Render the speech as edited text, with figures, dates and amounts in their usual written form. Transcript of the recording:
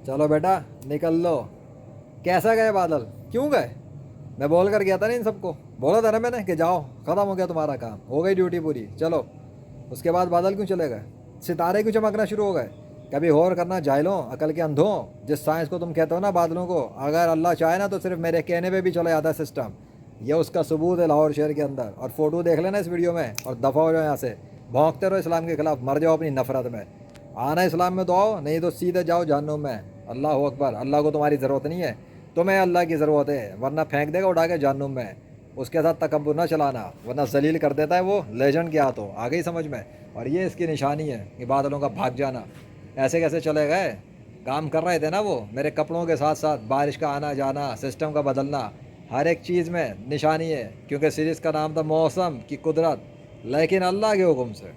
चलो बेटा निकल लो। कैसा गए बादल, क्यों गए? मैं बोल कर गया था ना इन सबको, बोला था ना मैंने कि जाओ ख़त्म हो गया तुम्हारा काम, हो गई ड्यूटी पूरी, चलो। उसके बाद बादल क्यों चले गए? सितारे क्यों चमकना शुरू हो गए? कभी गौर करना जाहिलों, अकल के अंधों, जिस साइंस को तुम कहते हो ना बादलों को, अगर अल्लाह चाहे ना तो सिर्फ मेरे कहने पे भी चला जाता है सिस्टम। ये उसका सबूत है लाहौर शहर के अंदर। और फ़ोटो देख लेना इस वीडियो में और दफ़ा हो जाओ यहाँ से। भौंकते रहो इस्लाम के ख़िलाफ़, मर जाओ अपनी नफ़रत में। आना इस्लाम में तो आओ, नहीं तो सीधे जाओ जहन्नुम में। अल्लाह अकबर। अल्लाह को तुम्हारी ज़रूरत नहीं है, तुम्हें अल्लाह की ज़रूरत है, वरना फेंक देगा उठा के जहन्नुम में। उसके साथ तकब्बुर ना चलाना, वरना जलील कर देता है वो लेजेंड के हाथों। आ गई समझ में? और ये इसकी निशानी है कि बादलों का भाग जाना। ऐसे कैसे चले गए? काम कर रहे थे ना वो मेरे कपड़ों के साथ साथ, बारिश का आना जाना, सिस्टम का बदलना, हर एक चीज़ में निशानी है। क्योंकि सीरीज़ का नाम था मौसम की कुदरत, लेकिन अल्लाह के हुक्म से।